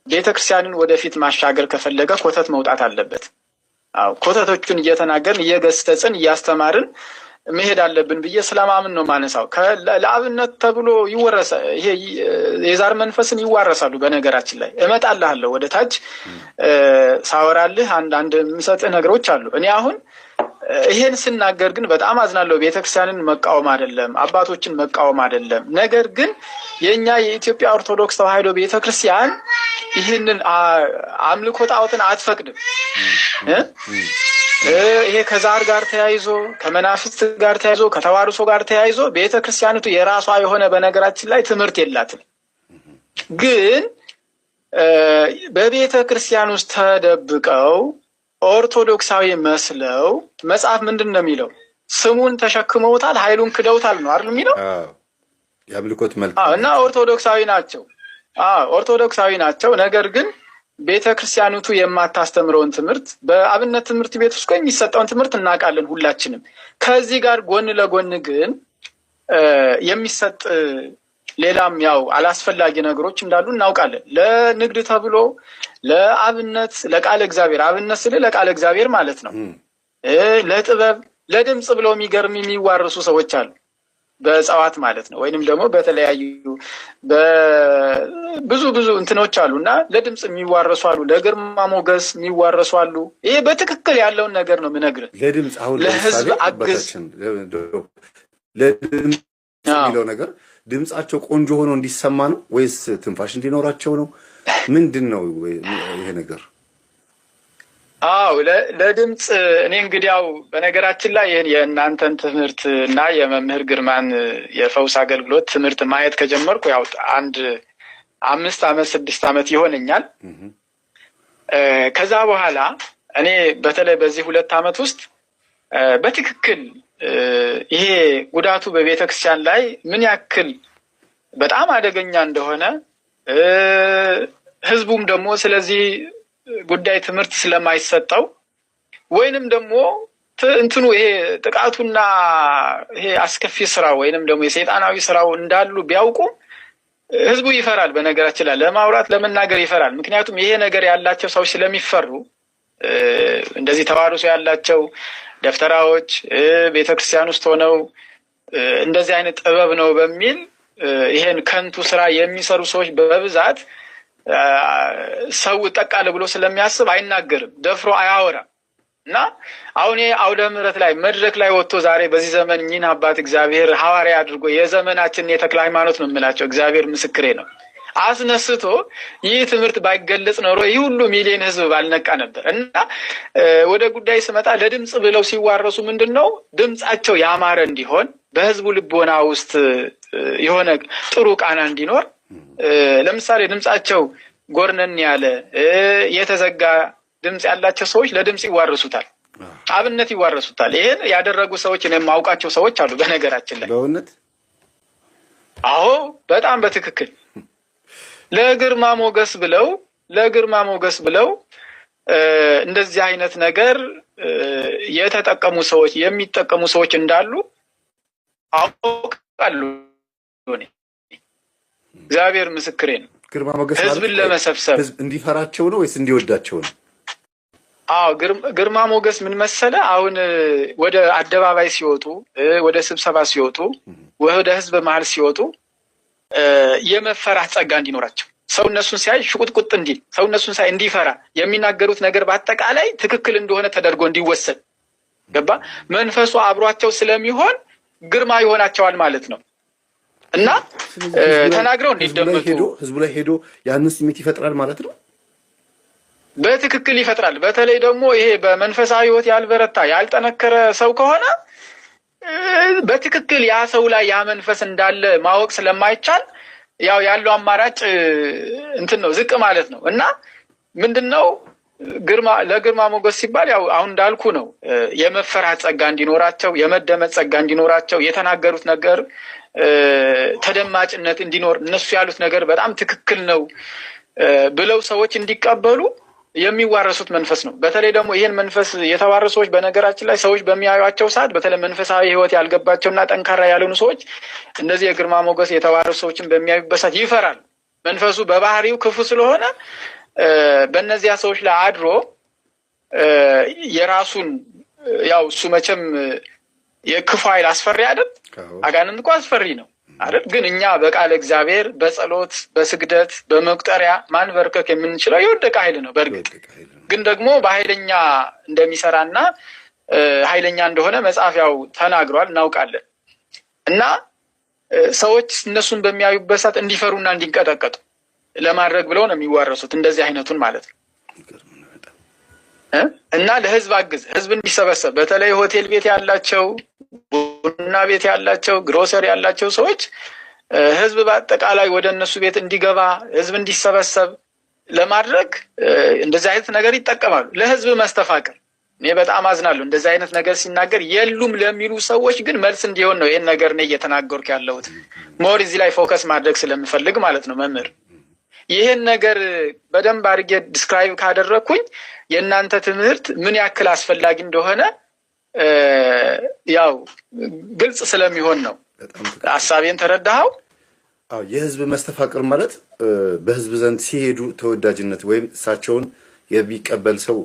ቤተክርስቲያንን ወደፊት ማሻገር ከፈለገ ኮተት መውጣት አለበት። አዎ ኮተቶቹን እየተናገርን እየገሰጽን እያስተማርን መሄድ አለብን ብዬ ስለማምን ነው ማነሳው። ለአብነት ተብሎ ይወረሳ ይሄ የዛር መንፈስን ይዋረሳሉ። በነገራችን ላይ እመጣልሃለሁ ወደ ታች ሳወራልህ አንድ የምሰጥህ ነገሮች አሉ። እኔ አሁን ይሄን ስናገር ግን በጣም አዝናለሁ። ቤተክርስቲያንን መቃወም አይደለም፣ አባቶችን መቃወም አይደለም። ነገር ግን የኛ የኢትዮጵያ ኦርቶዶክስ ተዋሕዶ ቤተክርስቲያን ይህንን አምልኮ ጣዖትን አትፈቅድም። ይሄ ከዛር ጋር ተያይዞ ከመናፍስት ጋር ተያይዞ ከተዋርሶ ጋር ተያይዞ ቤተክርስቲያኒቱ የራሷ የሆነ በነገራችን ላይ ትምህርት የላትም። ግን በቤተክርስቲያን ውስጥ ተደብቀው ኦርቶዶክሳዊ መስለው መጽሐፍ ምንድን ነው የሚለው? ስሙን ተሸክመውታል ኃይሉን ክደውታል ነው አይደል የሚለው? የአምልኮት መልክ እና ኦርቶዶክሳዊ ናቸው። ኦርቶዶክሳዊ ናቸው። ነገር ግን ቤተክርስቲያኒቱ የማታስተምረውን ትምህርት በአብነት ትምህርት ቤት ውስጥ የሚሰጠውን ትምህርት እናውቃለን ሁላችንም። ከዚህ ጋር ጎን ለጎን ግን የሚሰጥ ሌላም ያው አላስፈላጊ ነገሮች እንዳሉ እናውቃለን። ለንግድ ተብሎ ለአብነት ለቃለ እግዚአብሔር አብነት ስለ ለቃለ እግዚአብሔር ማለት ነው። ለጥበብ ለድምጽ ብለው የሚዋረሱ ሰዎች አሉ። በጸዋት ማለት ነው። ወይንም ደግሞ በተለያዩ ብዙ እንትኖች አሉና ለድምጽ የሚዋረሱ አሉ፣ ለግርማ ሞገስ የሚዋረሱ አሉ። ይሄ በትክክል ያለውን ነገር ነው የምነግርህ። ለድምጽ አሁን ለህዝብ አግዝ ለድምጽ የሚለው ነገር ድምጻቸው ቆንጆ ሆኖ እንዲሰማ ነው ወይስ ትንፋሽ እንዲኖራቸው ነው? ምንድን ነው ይሄ ነገር? አዎ ለድምጽ እኔ እንግዲህ ያው በነገራችን ላይ ይሄን የእናንተን ትምህርት እና የመምህር ግርማን የፈውስ አገልግሎት ትምህርት ማየት ከጀመርኩ ያው 5 ዓመት 6 ዓመት ይሆነኛል። ከዛ በኋላ እኔ በተለይ በዚህ 2 ዓመት ውስጥ በትክክል ይሄ ጉዳቱ በቤተክርስቲያን ላይ ምን ያክል በጣም አደገኛ እንደሆነ ህዝቡም ደግሞ ስለዚህ ጉዳይ ትምህርት ስለማይሰጠው ወይንም ደግሞ እንትኑ ይሄ ጥቃቱና ይሄ አስከፊ ስራ ወይንም ደግሞ የሰይጣናዊ ስራው እንዳሉ ቢያውቁ ህዝቡ ይፈራል። በነገራችን ላይ ለማውራት ለመናገር ይፈራል። ምክንያቱም ይሄ ነገር ያላቸው ሰዎች ስለሚፈሩ እንደዚህ ተዋርሶ ያላቸው ደፍተራዎች ቤተክርስቲያን ውስጥ ሆነው እንደዚህ አይነት ጥበብ ነው በሚል ይሄን ከንቱ ስራ የሚሰሩ ሰዎች በብዛት ሰው ጠቃለ ብሎ ስለሚያስብ አይናገርም፣ ደፍሮ አያወራም። እና አሁን አውደ ምሕረት ላይ መድረክ ላይ ወጥቶ ዛሬ በዚህ ዘመን እኚህን አባት እግዚአብሔር ሐዋርያ አድርጎ የዘመናችን የተክለ ሃይማኖት ነው የምላቸው፣ እግዚአብሔር ምስክሬ ነው፣ አስነስቶ ይህ ትምህርት ባይገለጽ ኖሮ ይህ ሁሉ ሚሊዮን ህዝብ ባልነቃ ነበር። እና ወደ ጉዳይ ስመጣ ለድምጽ ብለው ሲዋረሱ ምንድነው ድምጻቸው ያማረ እንዲሆን በህዝቡ ልቦና ውስጥ የሆነ ጥሩ ቃና እንዲኖር ለምሳሌ ድምጻቸው ጎርነን ያለ የተዘጋ ድምጽ ያላቸው ሰዎች ለድምጽ ይዋረሱታል፣ አብነት ይዋረሱታል። ይሄን ያደረጉ ሰዎች እኔ የማውቃቸው ሰዎች አሉ በነገራችን ላይ። በእውነት አዎ በጣም በትክክል ለግርማ ሞገስ ብለው እንደዚህ አይነት ነገር የተጠቀሙ ሰዎች የሚጠቀሙ ሰዎች እንዳሉ አውቃለሁ። እግዚአብሔር ምስክሬ ነው። ግርማ ሞገስ ህዝብን ለመሰብሰብ ህዝብ እንዲፈራቸው ነው ወይስ እንዲወዳቸው ነው? አዎ ግርማ ሞገስ ምን መሰለ፣ አሁን ወደ አደባባይ ሲወጡ፣ ወደ ስብሰባ ሲወጡ፣ ወደ ህዝብ መሀል ሲወጡ የመፈራት ጸጋ እንዲኖራቸው፣ ሰው እነሱን ሲያይ ሽቁጥቁጥ እንዲል፣ ሰው እነሱን ሲያይ እንዲፈራ፣ የሚናገሩት ነገር በአጠቃላይ ትክክል እንደሆነ ተደርጎ እንዲወሰድ ገባ መንፈሱ አብሯቸው ስለሚሆን ግርማ ይሆናቸዋል ማለት ነው። እና ተናግረው እንዲደመጡ ህዝቡ ላይ ሄዶ ያንን ስሜት ይፈጥራል ማለት ነው። በትክክል ይፈጥራል። በተለይ ደግሞ ይሄ በመንፈሳዊ ህይወት ያልበረታ ያልጠነከረ ሰው ከሆነ በትክክል ያ ሰው ላይ ያ መንፈስ እንዳለ ማወቅ ስለማይቻል ያው ያለው አማራጭ እንትን ነው፣ ዝቅ ማለት ነው። እና ምንድነው ለግርማ ሞገስ ሲባል ያው አሁን እንዳልኩ ነው፣ የመፈራት ጸጋ እንዲኖራቸው፣ የመደመጥ ጸጋ እንዲኖራቸው፣ የተናገሩት ነገር ተደማጭነት እንዲኖር፣ እነሱ ያሉት ነገር በጣም ትክክል ነው ብለው ሰዎች እንዲቀበሉ የሚዋረሱት መንፈስ ነው። በተለይ ደግሞ ይህን መንፈስ የተዋረሱ ሰዎች በነገራችን ላይ ሰዎች በሚያዩቸው ሰዓት በተለይ መንፈሳዊ ህይወት ያልገባቸውና ጠንካራ ያልሆኑ ሰዎች እንደዚህ የግርማ ሞገስ የተዋረሱ ሰዎችን በሚያዩበት ሰዓት ይፈራል። መንፈሱ በባህሪው ክፉ ስለሆነ በእነዚያ ሰዎች ላይ አድሮ የራሱን ያው እሱ መቼም የክፉ ኃይል አስፈሪ አይደል? አጋንንት እኮ አስፈሪ ነው አይደል? ግን እኛ በቃለ እግዚአብሔር በጸሎት በስግደት በመቁጠሪያ ማንበርከክ የምንችለው የወደቀ ኃይል ነው። በእርግጥ ግን ደግሞ በኃይለኛ እንደሚሰራና ኃይለኛ እንደሆነ መጽሐፍ ያው ተናግሯል፣ እናውቃለን። እና ሰዎች እነሱን በሚያዩበት ሰዓት እንዲፈሩና እንዲንቀጠቀጡ ለማድረግ ብለው ነው የሚዋረሱት፣ እንደዚህ አይነቱን ማለት ነው። እና ለህዝብ አግዝ፣ ህዝብ እንዲሰበሰብ በተለይ ሆቴል ቤት ያላቸው፣ ቡና ቤት ያላቸው፣ ግሮሰሪ ያላቸው ሰዎች ህዝብ በአጠቃላይ ወደ እነሱ ቤት እንዲገባ፣ ህዝብ እንዲሰበሰብ ለማድረግ እንደዚህ አይነት ነገር ይጠቀማሉ። ለህዝብ መስተፋቅር እኔ በጣም አዝናለሁ። እንደዚህ አይነት ነገር ሲናገር የሉም ለሚሉ ሰዎች ግን መልስ እንዲሆን ነው ይሄን ነገር እኔ እየተናገርኩ ያለሁት። ሞር እዚህ ላይ ፎከስ ማድረግ ስለምፈልግ ማለት ነው። መምህር ይሄን ነገር በደንብ አድርጌ ዲስክራይብ ካደረግኩኝ የእናንተ ትምህርት ምን ያክል አስፈላጊ እንደሆነ ያው ግልጽ ስለሚሆን ነው። ሀሳቤን ተረዳኸው? አዎ፣ የህዝብ መስተፋቅር ማለት በህዝብ ዘንድ ሲሄዱ ተወዳጅነት ወይም እሳቸውን የሚቀበል ሰው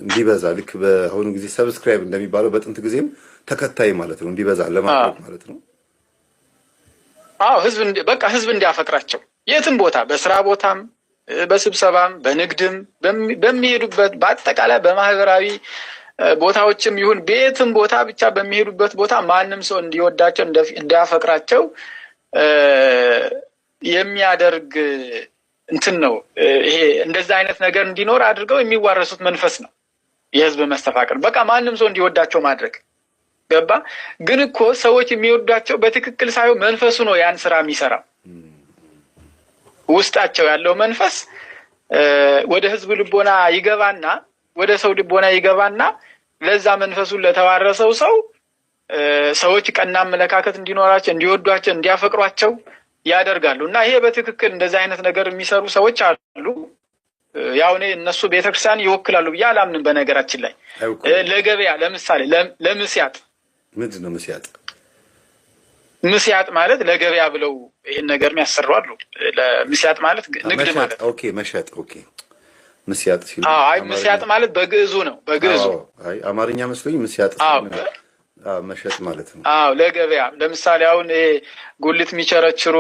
እንዲበዛ፣ ልክ በአሁኑ ጊዜ ሰብስክራይብ እንደሚባለው በጥንት ጊዜም ተከታይ ማለት ነው፣ እንዲበዛ ለማድረግ ማለት ነው። አዎ፣ በቃ ህዝብ እንዲያፈቅራቸው የትም ቦታ በስራ ቦታም በስብሰባም በንግድም በሚሄዱበት በአጠቃላይ በማህበራዊ ቦታዎችም ይሁን በየትም ቦታ ብቻ በሚሄዱበት ቦታ ማንም ሰው እንዲወዳቸው እንዲያፈቅራቸው የሚያደርግ እንትን ነው። ይሄ እንደዛ አይነት ነገር እንዲኖር አድርገው የሚዋረሱት መንፈስ ነው የህዝብ መስተፋቅር። በቃ ማንም ሰው እንዲወዳቸው ማድረግ ገባ። ግን እኮ ሰዎች የሚወዷቸው በትክክል ሳይሆን መንፈሱ ነው ያን ስራ የሚሰራው። ውስጣቸው ያለው መንፈስ ወደ ህዝብ ልቦና ይገባና ወደ ሰው ልቦና ይገባና ለዛ መንፈሱን ለተዋረሰው ሰው ሰዎች ቀና አመለካከት እንዲኖራቸው፣ እንዲወዷቸው፣ እንዲያፈቅሯቸው ያደርጋሉ። እና ይሄ በትክክል እንደዚህ አይነት ነገር የሚሰሩ ሰዎች አሉ። ያው እኔ እነሱ ቤተክርስቲያን ይወክላሉ ብዬ አላምንም። በነገራችን ላይ ለገበያ ለምሳሌ ለምስያጥ ምንድን ነው ምስያጥ? ምስያጥ ማለት ለገበያ ብለው ይሄን ነገር የሚያሰሩ አሉ። ለምስያጥ ማለት ንግድ ማለት ኦኬ፣ መሸጥ ኦኬ። ምስያጥ ሲሉ አይ ምስያጥ ማለት በግዕዙ ነው። በግዕዙ አይ አማርኛ መስሎኝ ምስያጥ መሸጥ ማለት ነው። አዎ ለገበያ ለምሳሌ አሁን ጉልት የሚቸረችሩ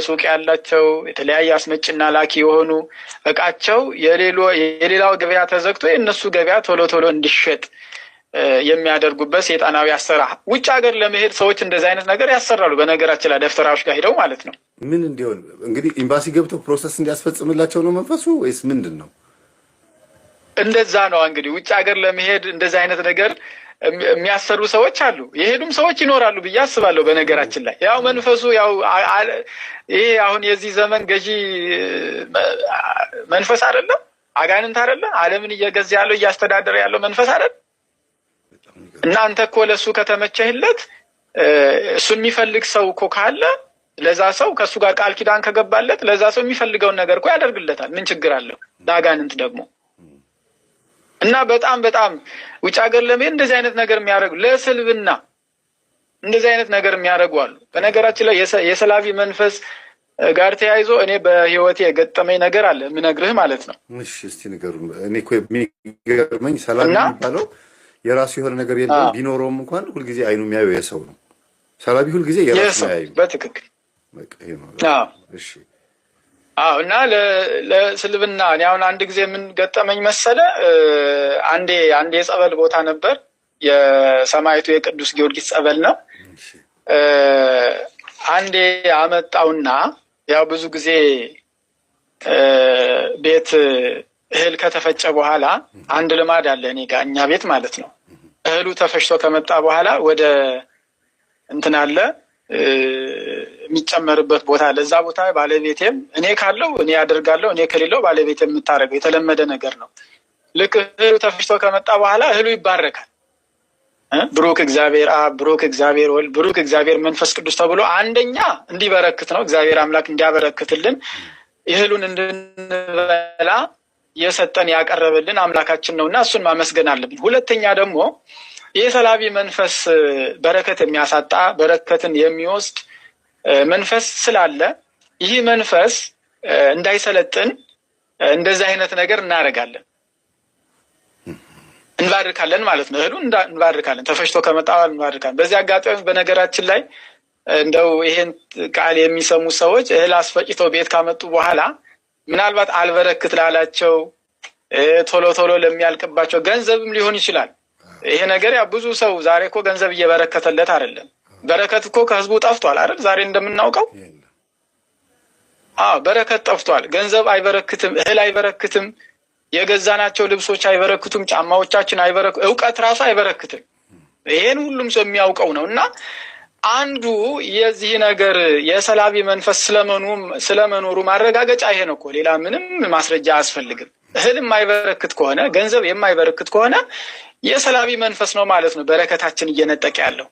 ሱቅ ያላቸው የተለያየ አስመጭና ላኪ የሆኑ እቃቸው የሌላው ገበያ ተዘግቶ የእነሱ ገበያ ቶሎ ቶሎ እንዲሸጥ የሚያደርጉበት ሰይጣናዊ አሰራር። ውጭ ሀገር ለመሄድ ሰዎች እንደዚህ አይነት ነገር ያሰራሉ። በነገራችን ላይ ደፍተራዎች ጋር ሄደው ማለት ነው። ምን እንዲሆን እንግዲህ ኤምባሲ ገብተው ፕሮሰስ እንዲያስፈጽምላቸው ነው መንፈሱ ወይስ ምንድን ነው? እንደዛ ነው እንግዲህ ውጭ ሀገር ለመሄድ እንደዚህ አይነት ነገር የሚያሰሩ ሰዎች አሉ። የሄዱም ሰዎች ይኖራሉ ብዬ አስባለሁ። በነገራችን ላይ ያው መንፈሱ ያው ይሄ አሁን የዚህ ዘመን ገዢ መንፈስ አይደለም፣ አጋንንት አይደለም፣ ዓለምን እየገዛ ያለው እያስተዳደረ ያለው መንፈስ አይደለም። እናንተ እኮ ለሱ ከተመቸህለት እሱ የሚፈልግ ሰው እኮ ካለ ለዛ ሰው ከእሱ ጋር ቃል ኪዳን ከገባለት ለዛ ሰው የሚፈልገውን ነገር እኮ ያደርግለታል። ምን ችግር አለው? ለአጋንንት ደግሞ እና በጣም በጣም ውጭ ሀገር ለመሄድ እንደዚህ አይነት ነገር የሚያደርጉ ለስልብና እንደዚህ አይነት ነገር የሚያደርጉ አሉ። በነገራችን ላይ የሰላቢ መንፈስ ጋር ተያይዞ እኔ በህይወቴ የገጠመኝ ነገር አለ የምነግርህ ማለት ነው። እሺ እስቲ ንገሩን። እኔ እኮ የሚገርመኝ ሰላቢ የሚባለው የራሱ የሆነ ነገር የለም፣ ቢኖረውም እንኳን ሁልጊዜ አይኑ የሚያየው የሰው ነው። ሰላቢ ሁልጊዜ የራሱ ያዩ በትክክል እሺ። አዎ እና ለስልብና እኔ አሁን አንድ ጊዜ ምን ገጠመኝ መሰለ? አንዴ የጸበል ቦታ ነበር፣ የሰማዕቱ የቅዱስ ጊዮርጊስ ጸበል ነው። አንዴ አመጣውና ያው ብዙ ጊዜ ቤት እህል ከተፈጨ በኋላ አንድ ልማድ አለ እኔ ጋር እኛ ቤት ማለት ነው። እህሉ ተፈጭቶ ከመጣ በኋላ ወደ እንትን አለ የሚጨመርበት ቦታ አለ። እዛ ቦታ ባለቤቴም እኔ ካለው እኔ ያደርጋለሁ፣ እኔ ከሌለው ባለቤቴ የምታደርገው የተለመደ ነገር ነው። ልክ እህሉ ተፈጭቶ ከመጣ በኋላ እህሉ ይባረካል። ብሩክ እግዚአብሔር አብ፣ ብሩክ እግዚአብሔር ወልድ፣ ብሩክ እግዚአብሔር መንፈስ ቅዱስ ተብሎ አንደኛ እንዲበረክት ነው፣ እግዚአብሔር አምላክ እንዲያበረክትልን እህሉን እንድንበላ የሰጠን ያቀረበልን አምላካችን ነውና እሱን ማመስገን አለብን። ሁለተኛ ደግሞ የሰላቢ መንፈስ በረከት የሚያሳጣ በረከትን የሚወስድ መንፈስ ስላለ ይህ መንፈስ እንዳይሰለጥን እንደዚህ አይነት ነገር እናደርጋለን፣ እንባርካለን ማለት ነው። እህሉን እንባርካለን፣ ተፈጭቶ ከመጣ እንባርካለን። በዚህ አጋጣሚ በነገራችን ላይ እንደው ይሄን ቃል የሚሰሙ ሰዎች እህል አስፈጭተው ቤት ካመጡ በኋላ ምናልባት አልበረክት ላላቸው ቶሎ ቶሎ ለሚያልቅባቸው ገንዘብም ሊሆን ይችላል። ይሄ ነገር ያ ብዙ ሰው ዛሬ እኮ ገንዘብ እየበረከተለት አይደለም። በረከት እኮ ከህዝቡ ጠፍቷል አይደል? ዛሬ እንደምናውቀው በረከት ጠፍቷል። ገንዘብ አይበረክትም፣ እህል አይበረክትም፣ የገዛናቸው ልብሶች አይበረክቱም፣ ጫማዎቻችን አይበረክቱም፣ እውቀት ራሱ አይበረክትም። ይሄን ሁሉም ሰው የሚያውቀው ነው። እና አንዱ የዚህ ነገር የሰላቢ መንፈስ ስለመኖሩ ማረጋገጫ ይሄ ነው እኮ። ሌላ ምንም ማስረጃ አያስፈልግም። እህል የማይበረክት ከሆነ ገንዘብ የማይበረክት ከሆነ የሰላቢ መንፈስ ነው ማለት ነው በረከታችን እየነጠቀ ያለው።